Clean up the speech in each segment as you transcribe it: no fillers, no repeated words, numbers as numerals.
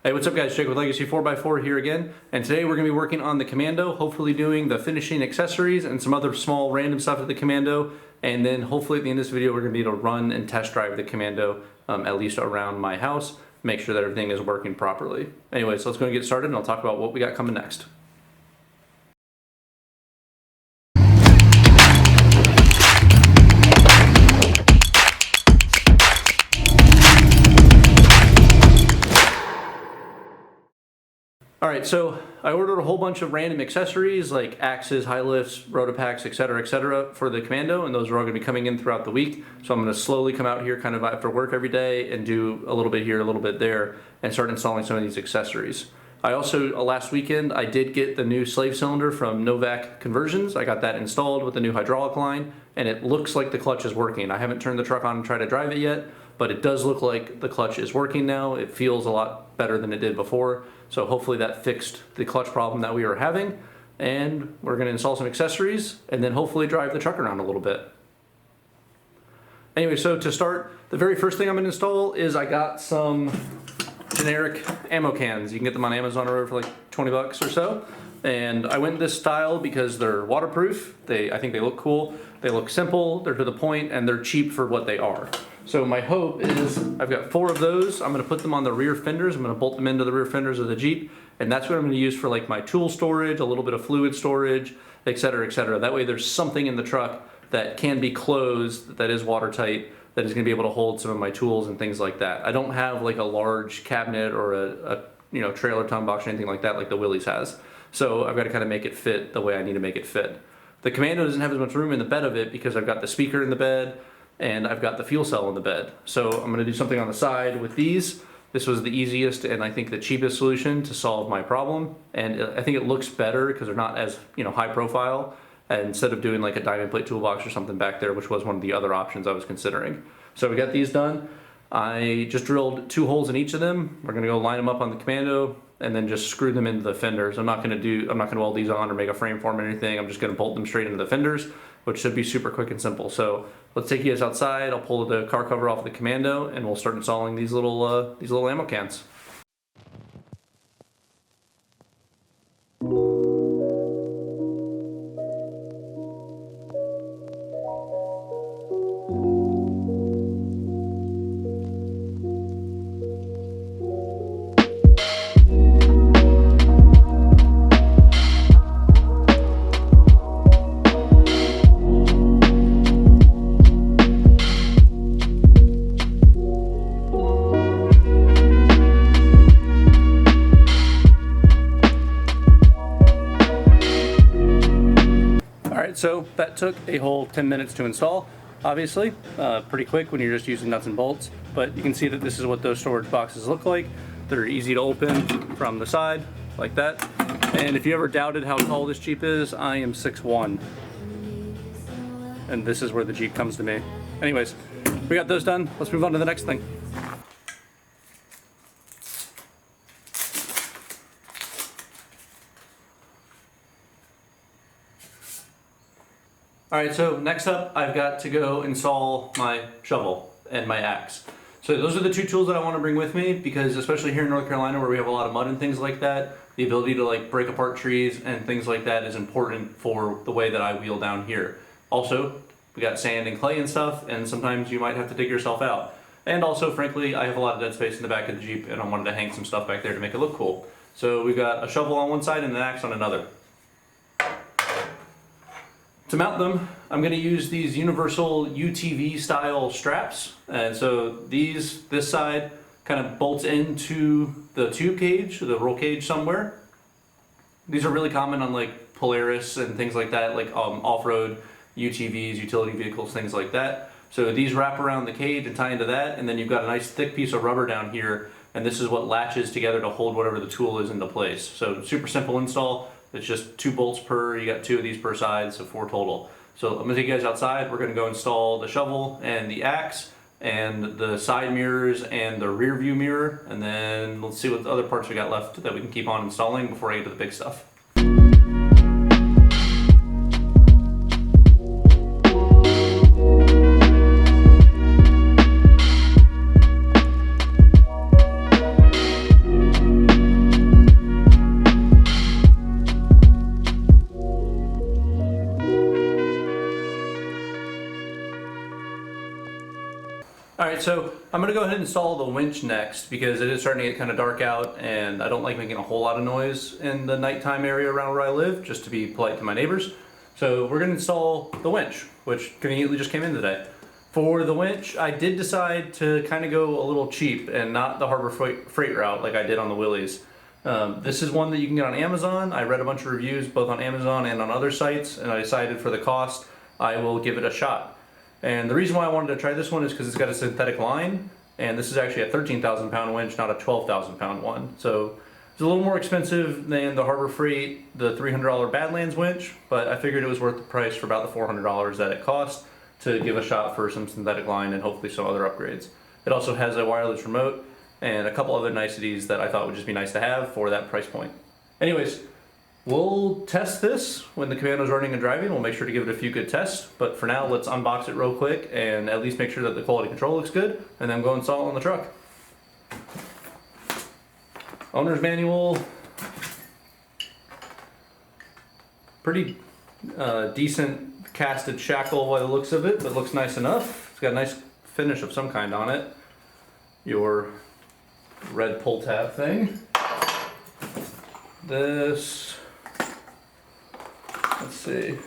Hey, what's up guys? Jake with Legacy 4x4 here again, and today we're going to be working on the Commando, hopefully doing the finishing accessories and some other small random stuff at the Commando, and then hopefully at the end of this video we're going to be able to run and test drive the Commando, at least around my house, make sure that everything is working properly. Anyway, so let's go and get started and I'll talk about what we got coming next. Alright, so I ordered a whole bunch of random accessories like axes, high lifts, rotopacks, etc., for the Commando, and those are all going to be coming in throughout the week. So I'm going to slowly come out here kind of after work every day and do a little bit here, a little bit there, and start installing some of these accessories. I also, last weekend, I did get the new slave cylinder from Novak Conversions. I got that installed with the new hydraulic line, and it looks like the clutch is working. I haven't turned the truck on and tried to drive it yet, but it does look like the clutch is working now. It feels a lot better than it did before. So hopefully that fixed the clutch problem that we were having, and we're going to install some accessories and then hopefully drive the truck around a little bit. Anyway, so to start, the very first thing I'm going to install is I got some generic ammo cans. You can get them on Amazon or for like 20 bucks or so. And I went this style because they're waterproof. I think they look cool. They look simple, they're to the point, and they're cheap for what they are. So my hope is I've got 4 of those. I'm going to put them on the rear fenders. I'm going to bolt them into the rear fenders of the Jeep, and that's what I'm going to use for like my tool storage, a little bit of fluid storage, etc., etc. That way there's something in the truck that can be closed, that is watertight, that is going to be able to hold some of my tools and things like that. I don't have like a large cabinet or a trailer ton box or anything like that like the Willys has. So I've got to kind of make it fit the way I need to make it fit. The Commando doesn't have as much room in the bed of it because I've got the speaker in the bed and I've got the fuel cell in the bed. So I'm going to do something on the side with these. This was the easiest and I think the cheapest solution to solve my problem. And I think it looks better because they're not as high profile. And instead of doing like a diamond plate toolbox or something back there, which was one of the other options I was considering. So we got these done. I just drilled 2 holes in each of them. We're going to go line them up on the Commando and then just screw them into the fenders. I'm not going to weld these on or make a frame for them or anything. I'm just going to bolt them straight into the fenders, which should be super quick and simple. So let's take you guys outside. I'll pull the car cover off the Commando and we'll start installing these little ammo cans. So that took a whole 10 minutes to install, obviously. Pretty quick when you're just using nuts and bolts, but you can see that this is what those storage boxes look like. They're easy to open from the side, like that. And if you ever doubted how tall this Jeep is, I am 6'1". And this is where the Jeep comes to me. Anyways, we got those done. Let's move on to the next thing. Alright, so next up I've got to go install my shovel and my axe. So those are the 2 tools that I want to bring with me because especially here in North Carolina where we have a lot of mud and things like that, the ability to like break apart trees and things like that is important for the way that I wheel down here. Also, we got sand and clay and stuff, and sometimes you might have to dig yourself out. And also, frankly, I have a lot of dead space in the back of the Jeep and I wanted to hang some stuff back there to make it look cool. So we've got a shovel on one side and an axe on another. To mount them, I'm going to use these universal UTV style straps. And so this side kind of bolts into the tube cage, the roll cage somewhere. These are really common on like Polaris and things like that, like off-road UTVs, utility vehicles, things like that. So these wrap around the cage and tie into that, and then you've got a nice thick piece of rubber down here, and this is what latches together to hold whatever the tool is into place. So super simple install. It's just 2 bolts per, you got 2 of these per side, so 4 total. So I'm gonna take you guys outside. We're gonna go install the shovel and the axe and the side mirrors and the rear view mirror, and then let's see what other parts we got left that we can keep on installing before I get to the big stuff. Alright, so I'm going to go ahead and install the winch next because it is starting to get kind of dark out and I don't like making a whole lot of noise in the nighttime area around where I live, just to be polite to my neighbors. So we're going to install the winch, which conveniently just came in today. For the winch, I did decide to kind of go a little cheap and not the Harbor Freight route like I did on the Willys. This is one that you can get on Amazon. I read a bunch of reviews both on Amazon and on other sites, and I decided for the cost I will give it a shot. And the reason why I wanted to try this one is because it's got a synthetic line, and this is actually a 13,000 pound winch, not a 12,000 pound one. So it's a little more expensive than the Harbor Freight, the $300 Badlands winch, but I figured it was worth the price for about the $400 that it cost to give a shot for some synthetic line and hopefully some other upgrades. It also has a wireless remote and a couple other niceties that I thought would just be nice to have for that price point. Anyways, we'll test this when the Commando's running and driving. We'll make sure to give it a few good tests, but for now, let's unbox it real quick and at least make sure that the quality control looks good, and then go install it on the truck. Owner's manual. Pretty decent casted shackle by the looks of it, but looks nice enough. It's got a nice finish of some kind on it. Your red pull tab thing. This, let's see.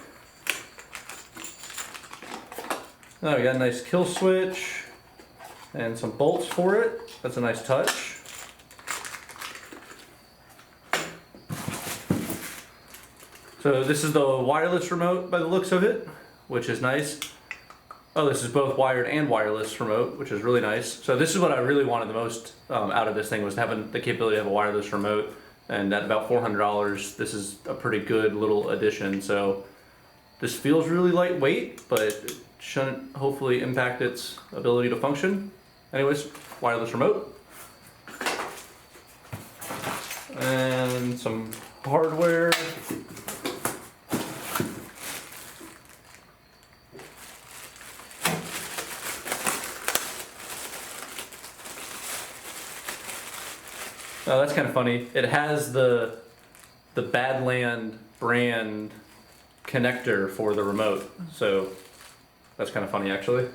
Oh, we got a nice kill switch and some bolts for it. That's a nice touch. So this is the wireless remote by the looks of it, which is nice. Oh, this is both wired and wireless remote, which is really nice. So this is what I really wanted the most out of this thing, was having the capability to have a wireless remote. And at about $400, this is a pretty good little addition. So this feels really lightweight, but it shouldn't hopefully impact its ability to function. Anyways, wireless remote. And some hardware. Oh, that's kind of funny. It has the Badland brand connector for the remote, so that's kind of funny actually.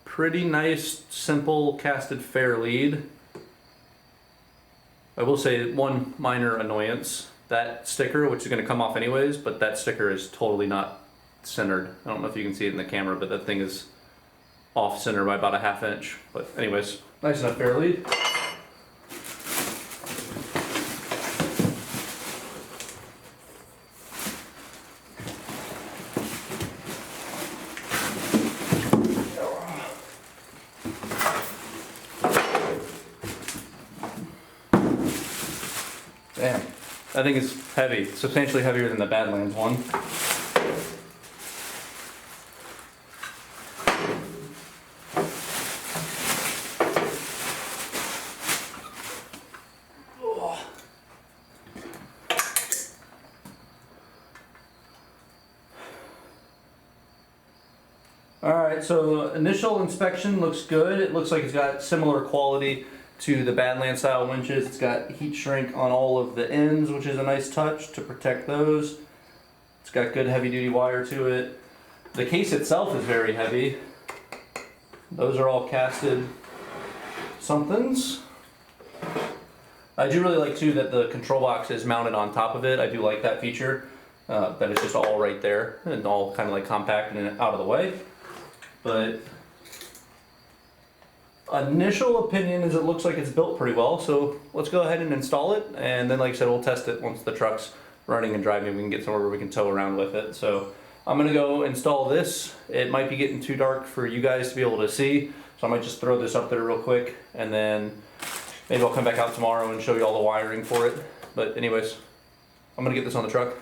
Pretty nice, simple casted fair lead. I will say one minor annoyance. That sticker, which is going to come off anyways, but that sticker is totally not centered. I don't know if you can see it in the camera, but that thing is off center by about a ½ inch. But anyways, nice enough fair lead. Damn, that thing is heavy, substantially heavier than the Badlands one. Alright, so initial inspection looks good. It looks like it's got similar quality to the Badland style winches. It's got heat shrink on all of the ends, which is a nice touch to protect those. It's got good heavy duty wire to it. The case itself is very heavy. Those are all casted somethings. I do really like too that the control box is mounted on top of it. I do like that feature, that it's just all right there and all kind of like compact and out of the way. But initial opinion is it looks like it's built pretty well, so let's go ahead and install it, and then like I said, we'll test it once the truck's running and driving. We can get somewhere where we can tow around with it. So I'm gonna go install this. It might be getting too dark for you guys to be able to see, so I might just throw this up there real quick, and then maybe I'll come back out tomorrow and show you all the wiring for it. But anyways, I'm gonna get this on the truck.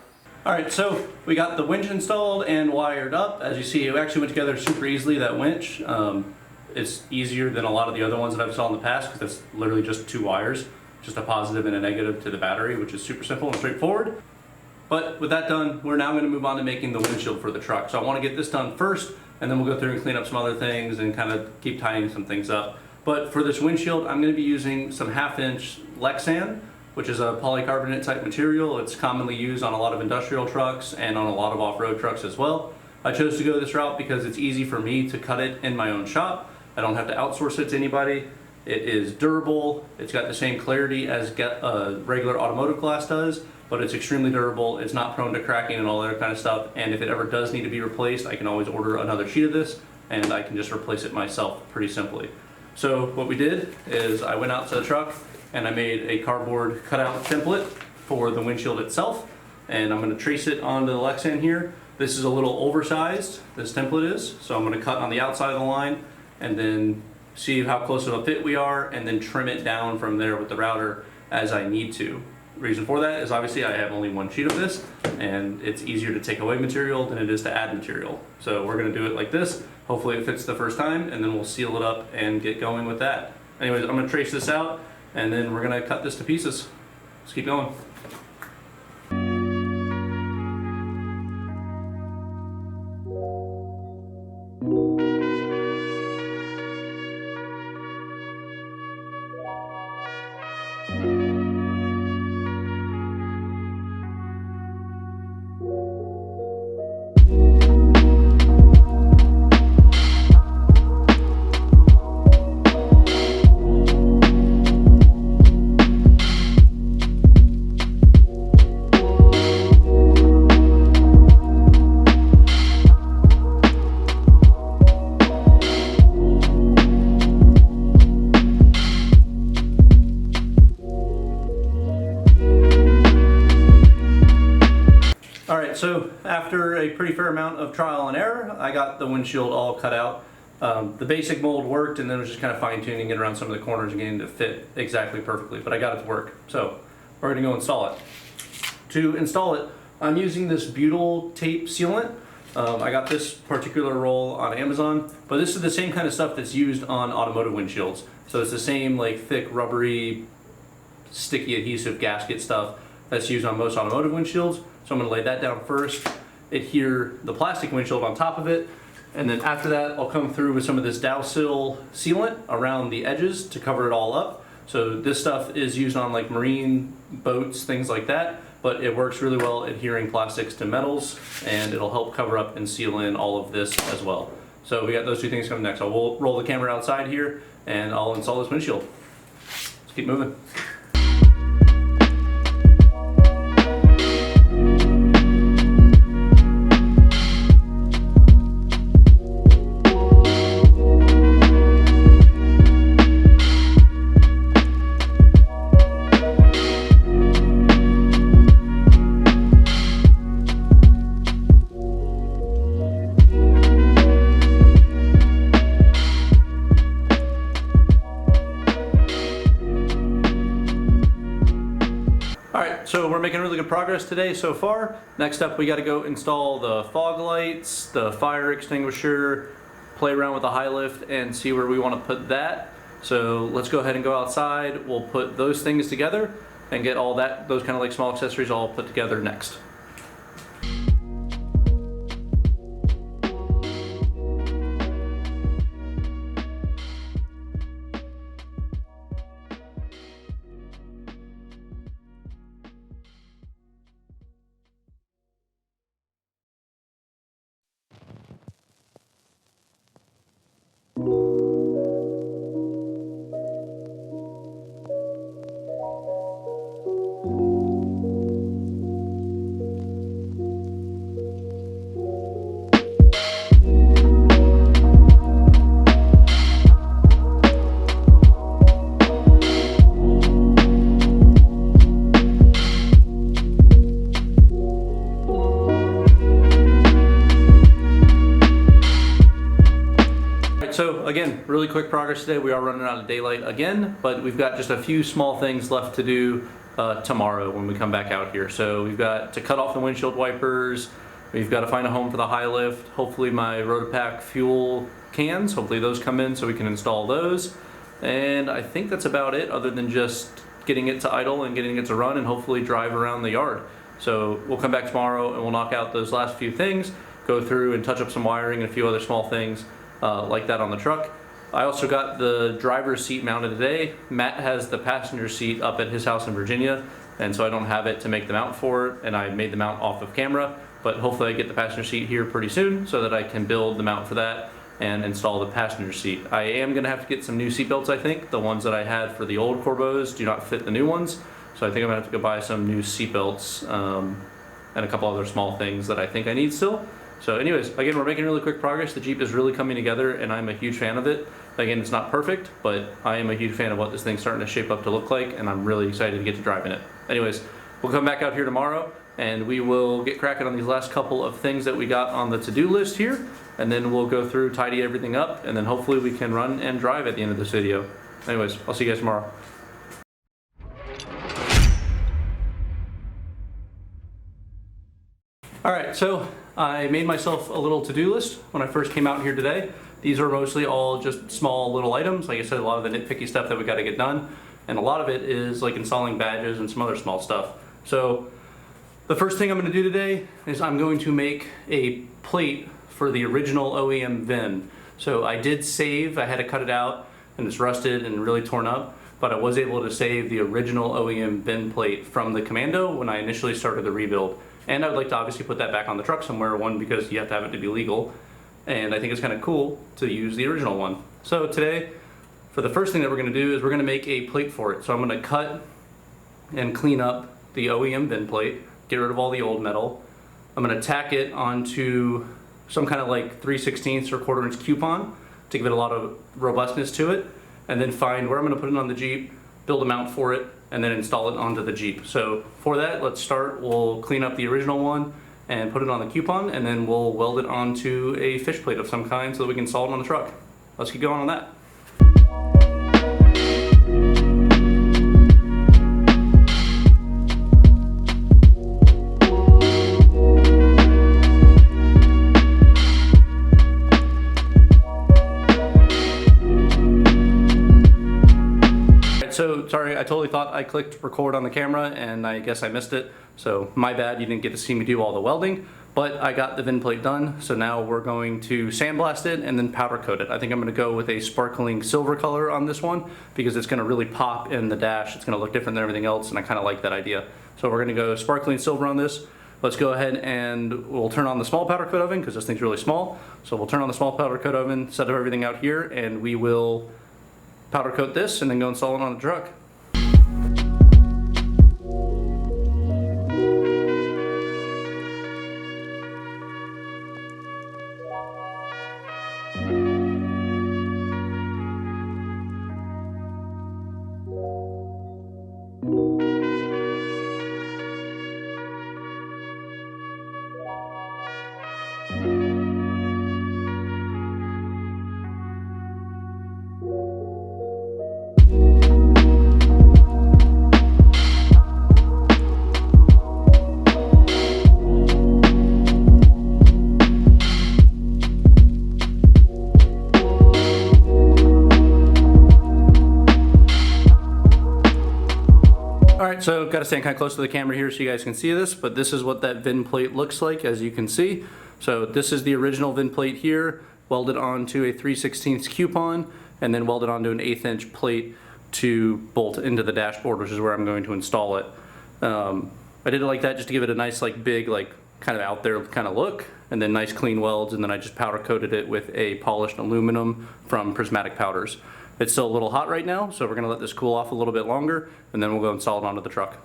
Alright, so we got the winch installed and wired up. As you see, it actually went together super easily, that winch. It's easier than a lot of the other ones that I've installed in the past because it's literally just 2 wires, just a positive and a negative to the battery, which is super simple and straightforward. But with that done, we're now going to move on to making the windshield for the truck. So I want to get this done first, and then we'll go through and clean up some other things and kind of keep tidying some things up. But for this windshield, I'm going to be using some 1/2 inch Lexan. which is a polycarbonate type material. It's commonly used on a lot of industrial trucks and on a lot of off-road trucks as well. I chose to go this route because it's easy for me to cut it in my own shop. I don't have to outsource it to anybody. It is durable. It's got the same clarity as regular automotive glass does, but it's extremely durable. It's not prone to cracking and all that kind of stuff. And if it ever does need to be replaced, I can always order another sheet of this and I can just replace it myself pretty simply. So what we did is I went out to the truck and I made a cardboard cutout template for the windshield itself. And I'm gonna trace it onto the Lexan here. This is a little oversized, this template is. So I'm gonna cut on the outside of the line and then see how close of a fit we are and then trim it down from there with the router as I need to. The reason for that is obviously I have only one sheet of this and it's easier to take away material than it is to add material. So we're gonna do it like this. Hopefully it fits the first time and then we'll seal it up and get going with that. Anyways, I'm gonna trace this out and then we're gonna cut this to pieces. Let's keep going. Alright, so after a pretty fair amount of trial and error, I got the windshield all cut out. The basic mold worked and then it was just kind of fine-tuning it around some of the corners and getting it to fit exactly perfectly, but I got it to work. So we're going to go install it. To install it, I'm using this butyl tape sealant. I got this particular roll on Amazon, but this is the same kind of stuff that's used on automotive windshields. So it's the same like thick, rubbery, sticky adhesive gasket stuff that's used on most automotive windshields. So I'm going to lay that down first, adhere the plastic windshield on top of it, and then after that I'll come through with some of this Dowsil sealant around the edges to cover it all up. So this stuff is used on like marine boats, things like that, but it works really well adhering plastics to metals and it'll help cover up and seal in all of this as well. So we got those two things coming next. So we'll roll the camera outside here and I'll install this windshield. Let's keep moving. So we're making really good progress today so far. Next up we got to go install the fog lights, the fire extinguisher, play around with the high lift and see where we want to put that. So let's go ahead and go outside. We'll put those things together and get all that, those kind of like small accessories all put together next. So again, really quick progress today. We are running out of daylight again, but we've got just a few small things left to do tomorrow when we come back out here. So we've got to cut off the windshield wipers. We've got to find a home for the high lift. Hopefully my Rotopack fuel cans, hopefully those come in so we can install those. And I think that's about it, other than just getting it to idle and getting it to run and hopefully drive around the yard. So we'll come back tomorrow and we'll knock out those last few things, go through and touch up some wiring and a few other small things like that on the truck. I also got the driver's seat mounted today. Matt has the passenger seat up at his house in Virginia, and so I don't have it to make the mount for it, and I made the mount off of camera, but hopefully I get the passenger seat here pretty soon so that I can build the mount for that and install the passenger seat. I am gonna have to get some new seat belts, I think. The ones that I had for the old Corbos do not fit the new ones, so I think I'm gonna have to go buy some new seat belts and a couple other small things that I think I need still. So anyways, again, we're making really quick progress. The Jeep is really coming together and I'm a huge fan of it. Again, it's not perfect, but I am a huge fan of what this thing's starting to shape up to look like, and I'm really excited to get to drive in it. Anyways, we'll come back out here tomorrow and we will get cracking on these last couple of things that we got on the to-do list here, and then we'll go through, tidy everything up, and then hopefully we can run and drive at the end of this video. Anyways, I'll see you guys tomorrow. Alright, so I made myself a little to-do list when I first came out here today. These are mostly all just small little items. Like I said, a lot of the nitpicky stuff that we got to get done, and a lot of it is like installing badges and some other small stuff. So the first thing I'm going to do today is I'm going to make a plate for the original OEM VIN. So I did save, I had to cut it out and it's rusted and really torn up, but I was able to save the original OEM VIN plate from the Commando when I initially started the rebuild. And I would like to obviously put that back on the truck somewhere, one, because you have to have it to be legal, and I think it's kind of cool to use the original one. So today, for the first thing that we're going to do is we're going to make a plate for it. So I'm going to cut and clean up the OEM VIN plate, get rid of all the old metal. I'm going to tack it onto some kind of like 3/16 or 1/4 inch coupon to give it a lot of robustness to it, and then find where I'm going to put it on the Jeep, build a mount for it, and then install it onto the Jeep. So for that, let's start. We'll clean up the original one and put it on the coupon, and then we'll weld it onto a fish plate of some kind so that we can install it on the truck. Let's get going on that. So sorry, I totally thought I clicked record on the camera and I guess I missed it. So my bad, you didn't get to see me do all the welding, but I got the VIN plate done. So now we're going to sandblast it and then powder coat it. I think I'm gonna go with a sparkling silver color on this one because it's gonna really pop in the dash. It's gonna look different than everything else, and I kinda like that idea. So we're gonna go sparkling silver on this. Let's go ahead and we'll turn on the small powder coat oven because this thing's really small. So we'll turn on the small powder coat oven, set up everything out here, and we will powder coat this and then go install it on the truck. Alright, so got to stand kind of close to the camera here so you guys can see this, but this is what that VIN plate looks like, as you can see. So this is the original VIN plate here, welded onto a 3/16 coupon, and then welded onto an 1/8 inch plate to bolt into the dashboard, which is where I'm going to install it. I did it like that just to give it a nice, like, big, like, kind of out there kind of look, and then nice clean welds, and then I just powder coated it with a polished aluminum from Prismatic Powders. It's still a little hot right now, so we're gonna let this cool off a little bit longer, and then we'll go install it onto the truck.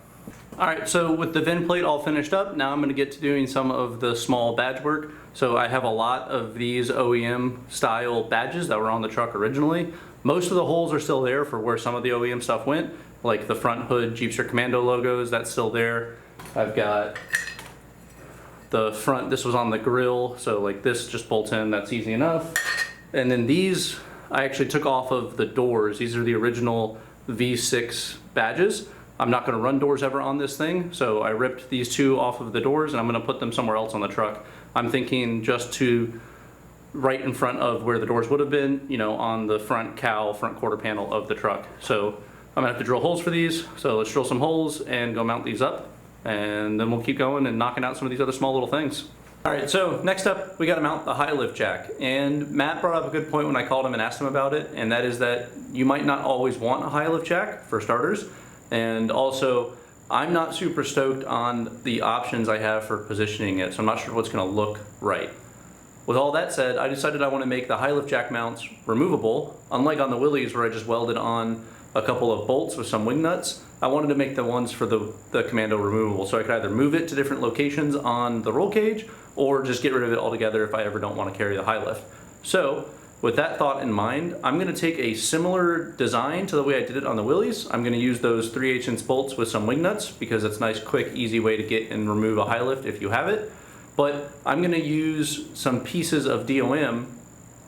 Alright, so with the VIN plate all finished up, now I'm gonna get to doing some of the small badge work. So I have a lot of these OEM style badges that were on the truck originally. Most of the holes are still there for where some of the OEM stuff went, like the front hood Jeepster Commando logos, that's still there. I've got the front, this was on the grill, so like this just bolts in, that's easy enough. And then these I actually took off of the doors. These are the original V6 badges. I'm not gonna run doors ever on this thing, so I ripped these two off of the doors and I'm gonna put them somewhere else on the truck. I'm thinking just to right in front of where the doors would have been, you know, on the front cowl, front quarter panel of the truck. So I'm gonna have to drill holes for these. So let's drill some holes and go mount these up, and then we'll keep going and knocking out some of these other small little things. All right, so next up, we got to mount the high lift jack. And Matt brought up a good point when I called him and asked him about it, and that is that you might not always want a high lift jack for starters. And also, I'm not super stoked on the options I have for positioning it, so I'm not sure what's going to look right. With all that said, I decided I want to make the high lift jack mounts removable, unlike on the Willys where I just welded on a couple of bolts with some wing nuts. I wanted to make the ones for the Commando removable, so I could either move it to different locations on the roll cage or just get rid of it altogether if I ever don't want to carry the high lift. So with that thought in mind, I'm going to take a similar design to the way I did it on the Willys. I'm going to use those 3/8" bolts with some wing nuts because it's a nice, quick, easy way to get and remove a high lift if you have it. But I'm going to use some pieces of DOM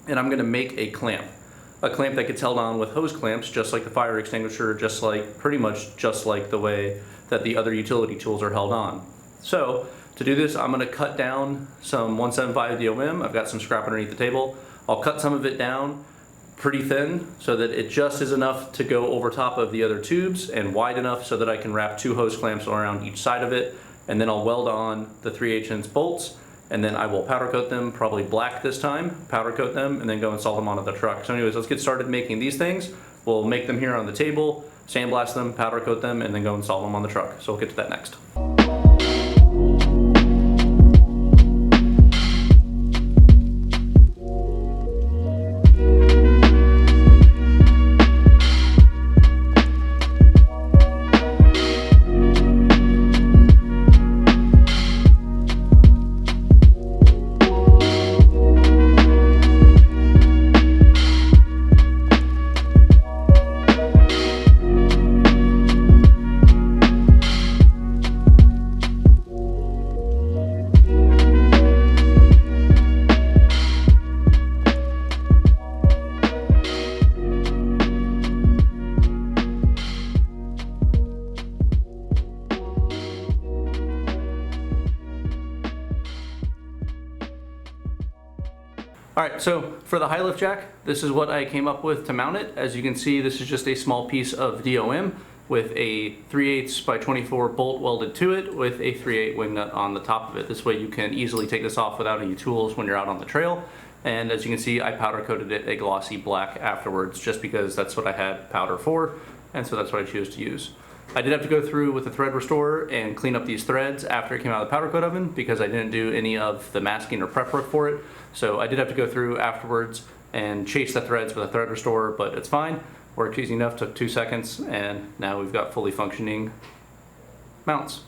and I'm going to make a clamp that gets held on with hose clamps, just like the fire extinguisher, pretty much just like the way that the other utility tools are held on. So to do this, I'm going to cut down some 175 DOM. I've got some scrap underneath the table. I'll cut some of it down pretty thin so that it just is enough to go over top of the other tubes and wide enough so that I can wrap 2 hose clamps around each side of it. And then I'll weld on the 3/8" bolts, and then I will powder coat them, probably black this time, powder coat them, and then go install them onto the truck. So anyways, let's get started making these things. We'll make them here on the table, sandblast them, powder coat them, and then go install them on the truck. So we'll get to that next. Alright, so for the high lift jack, this is what I came up with to mount it. As you can see, this is just a small piece of DOM with a 3/8 by 24 bolt welded to it with a 3/8 wing nut on the top of it. This way you can easily take this off without any tools when you're out on the trail. And as you can see, I powder coated it a glossy black afterwards just because that's what I had powder for, and so that's what I choose to use. I did have to go through with the thread restorer and clean up these threads after it came out of the powder coat oven because I didn't do any of the masking or prep work for it. So I did have to go through afterwards and chase the threads with a thread restorer, but it's fine. Worked easy enough, took 2 seconds, and now we've got fully functioning mounts.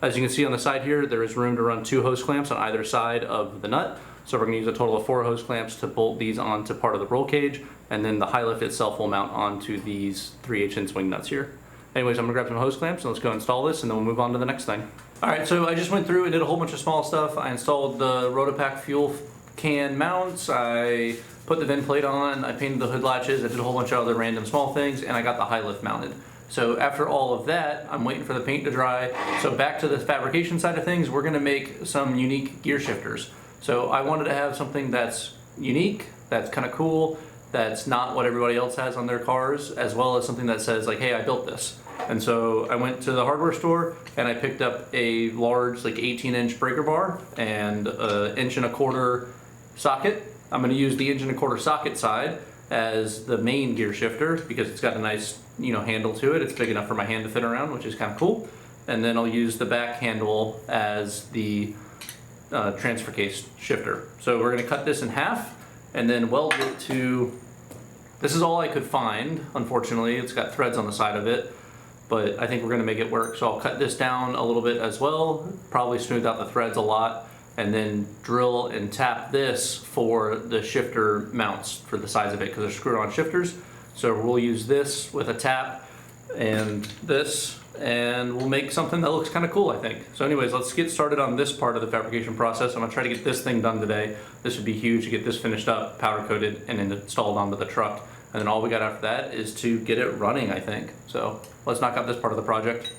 As you can see on the side here, there is room to run 2 hose clamps on either side of the nut. So we're going to use a total of 4 hose clamps to bolt these onto part of the roll cage, and then the high lift itself will mount onto these 3/8" wing nuts here. Anyways, I'm gonna grab some hose clamps and let's go install this and then we'll move on to the next thing. All right, so I just went through and did a whole bunch of small stuff. I installed the Rotopack fuel can mounts, I put the vent plate on, I painted the hood latches, I did a whole bunch of other random small things, and I got the high lift mounted. So after all of that, I'm waiting for the paint to dry. So back to the fabrication side of things, we're gonna make some unique gear shifters. So I wanted to have something that's unique, that's kind of cool, that's not what everybody else has on their cars, as well as something that says like, hey, I built this. And so I went to the hardware store and I picked up a large, like 18-inch breaker bar and an 1.25" socket. I'm going to use the 1.25" socket side as the main gear shifter because it's got a nice, handle to it. It's big enough for my hand to fit around, which is kind of cool. And then I'll use the back handle as the transfer case shifter. So we're going to cut this in half and then weld it to, this is all I could find, unfortunately. It's got threads on the side of it, but I think we're gonna make it work. So I'll cut this down a little bit as well, probably smooth out the threads a lot, and then drill and tap this for the shifter mounts for the size of it, because they're screwed on shifters. So we'll use this with a tap and this, and we'll make something that looks kind of cool, I think. So anyways, let's get started on this part of the fabrication process. I'm gonna try to get this thing done today. This would be huge to get this finished up, powder coated, and then installed onto the truck. And then all we got after that is to get it running, I think. So let's knock out this part of the project.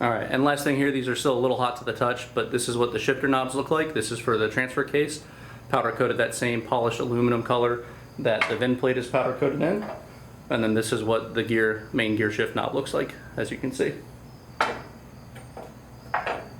All right, and last thing here, these are still a little hot to the touch, but this is what the shifter knobs look like. This is for the transfer case, powder coated that same polished aluminum color that the VIN plate is powder coated in. And then this is what the main gear shift knob looks like, as you can see.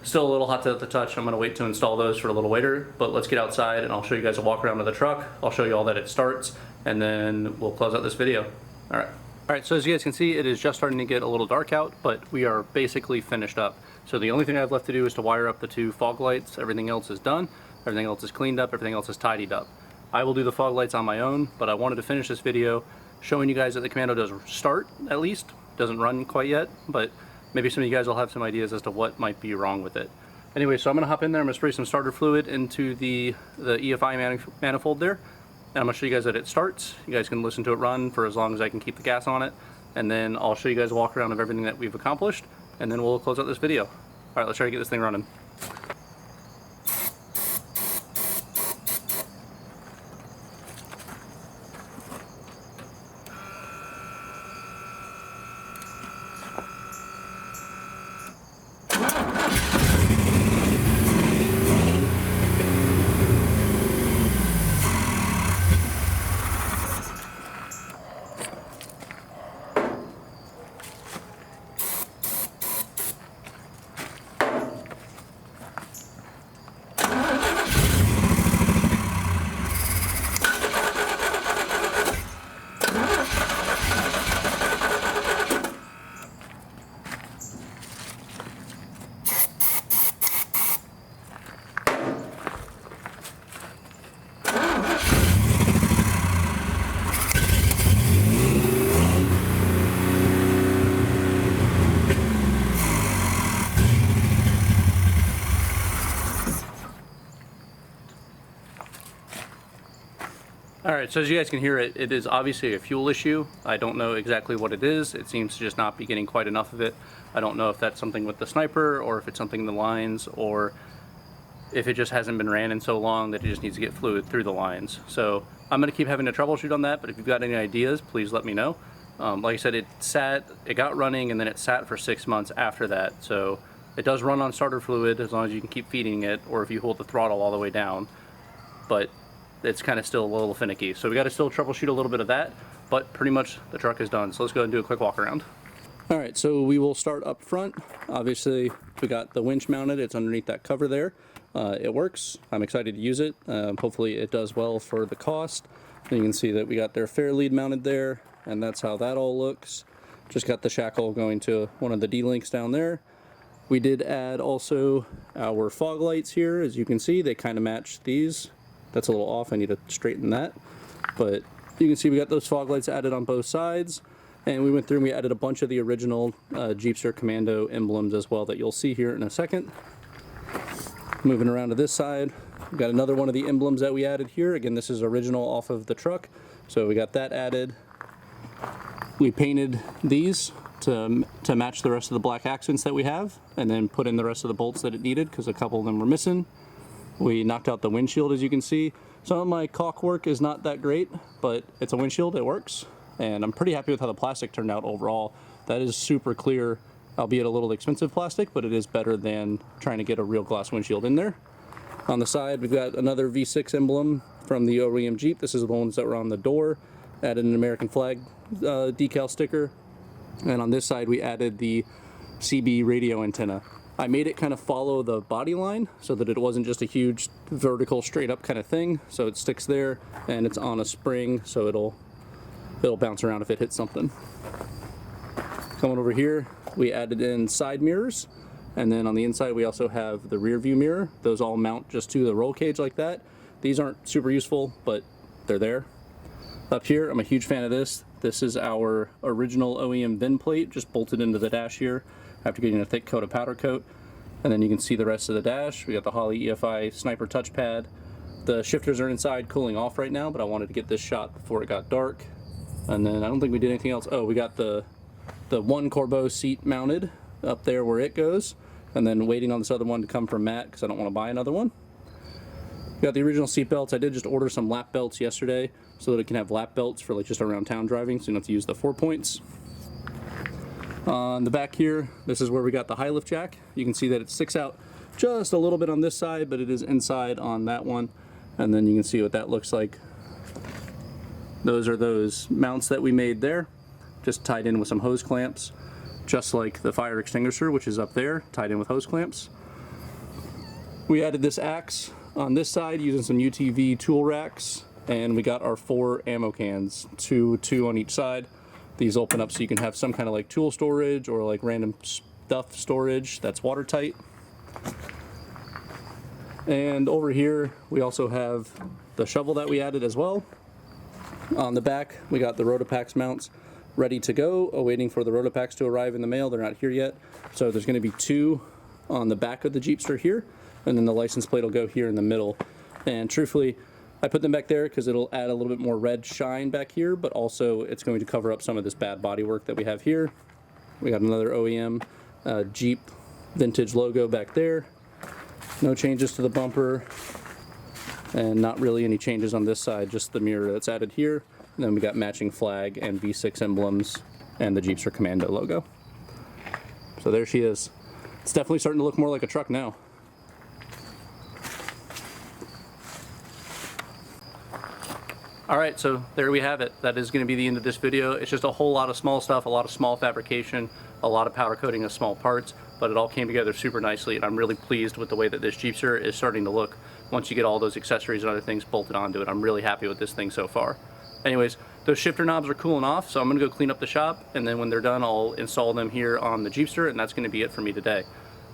Still a little hot to the touch. I'm gonna wait to install those for a little later, but let's get outside and I'll show you guys a walk around of the truck. I'll show you all that it starts, and then we'll close out this video. All right. All right, so as you guys can see, it is just starting to get a little dark out, but we are basically finished up. So the only thing I have left to do is to wire up the 2 fog lights. Everything else is done. Everything else is cleaned up. Everything else is tidied up. I will do the fog lights on my own, but I wanted to finish this video showing you guys that the Commando does start, at least. Doesn't run quite yet, but maybe some of you guys will have some ideas as to what might be wrong with it. Anyway, so I'm gonna hop in there, I'm gonna spray some starter fluid into the EFI manifold there, and I'm gonna show you guys that it starts. You guys can listen to it run for as long as I can keep the gas on it, and then I'll show you guys a walk around of everything that we've accomplished, and then we'll close out this video. All right, let's try to get this thing running. Alright, so as you guys can hear, it is obviously a fuel issue. I don't know exactly what it is. It seems to just not be getting quite enough of it. I don't know if that's something with the sniper, or if it's something in the lines, or if it just hasn't been ran in so long that it just needs to get fluid through the lines. So I'm going to keep having to troubleshoot on that, but if you've got any ideas, please let me know. Like I said, it got running, and then it sat for 6 months after that. So it does run on starter fluid as long as you can keep feeding it, or if you hold the throttle all the way down. But it's kind of still a little finicky. So we got to still troubleshoot a little bit of that, but pretty much the truck is done. So let's go ahead and do a quick walk around. All right, so we will start up front. Obviously, we got the winch mounted. It's underneath that cover there. It works. I'm excited to use it. Hopefully it does well for the cost. And you can see that we got their fair lead mounted there, and that's how that all looks. Just got the shackle going to one of the D-links down there. We did add also our fog lights here. As you can see, they kind of match these. That's a little off, I need to straighten that. But you can see we got those fog lights added on both sides. And we went through and we added a bunch of the original Jeepster Commando emblems as well that you'll see here in a second. Moving around to this side, we've got another one of the emblems that we added here. Again, this is original off of the truck. So we got that added. We painted these to match the rest of the black accents that we have, and then put in the rest of the bolts that it needed because a couple of them were missing. We knocked out the windshield, as you can see. Some of my caulk work is not that great, but it's a windshield, it works. And I'm pretty happy with how the plastic turned out overall. That is super clear, albeit a little expensive plastic, but it is better than trying to get a real glass windshield in there. On the side, we've got another V6 emblem from the OEM Jeep. This is the ones that were on the door. Added an American flag decal sticker. And on this side, we added the CB radio antenna. I made it kind of follow the body line so that it wasn't just a huge vertical straight up kind of thing. So it sticks there and it's on a spring, so it'll bounce around if it hits something. Coming over here, we added in side mirrors, and then on the inside we also have the rear view mirror. Those all mount just to the roll cage like that. These aren't super useful, but they're there. Up here, I'm a huge fan of this. This is our original OEM VIN plate, just bolted into the dash here after getting a thick coat of powder coat. And then you can see the rest of the dash. We got the Holley EFI sniper touchpad. The shifters are inside cooling off right now, but I wanted to get this shot before it got dark. And then I don't think we did anything else. Oh, we got the one Corbeau seat mounted up there where it goes, and then waiting on this other one to come from Matt because I don't want to buy another one. We got the original seat belts. I did just order some lap belts yesterday so that it can have lap belts for like just around town driving, so you don't have to use the 4 points. On the back here, this is where we got the high lift jack. You can see that it sticks out just a little bit on this side, but it is inside on that one. And then you can see what that looks like. Those are those mounts that we made there, just tied in with some hose clamps, just like the fire extinguisher, which is up there, tied in with hose clamps. We added this axe on this side using some UTV tool racks, and we got our 4 ammo cans, two on each side. These open up so you can have some kind of like tool storage or like random stuff storage that's watertight. And over here we also have the shovel that we added as well. On the back we got the Rotopax mounts ready to go, awaiting for the Rotopax to arrive in the mail. They're not here yet, so there's going to be 2 on the back of the Jeepster here, and then the license plate will go here in the middle. And truthfully, I put them back there because it'll add a little bit more red shine back here, but also it's going to cover up some of this bad bodywork that we have here. We got another OEM Jeep vintage logo back there. No changes to the bumper, and not really any changes on this side, just the mirror that's added here. And then we got matching flag and V6 emblems and the Jeepster Commando logo. So there she is. It's definitely starting to look more like a truck now. Alright, so there we have it. That is going to be the end of this video. It's just a whole lot of small stuff, a lot of small fabrication, a lot of powder coating of small parts, but it all came together super nicely, and I'm really pleased with the way that this Jeepster is starting to look once you get all those accessories and other things bolted onto it. I'm really happy with this thing so far. Anyways, those shifter knobs are cooling off, so I'm going to go clean up the shop, and then when they're done I'll install them here on the Jeepster, and that's going to be it for me today.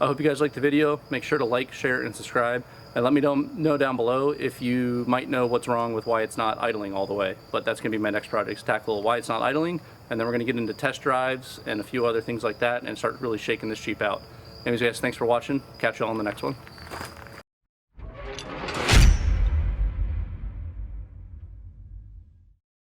I hope you guys liked the video. Make sure to like, share, and subscribe. And let me know down below if you might know what's wrong with why it's not idling all the way. But that's going to be my next project, to tackle why it's not idling. And then we're going to get into test drives and a few other things like that and start really shaking this Jeep out. Anyways guys, thanks for watching. Catch you all in the next one.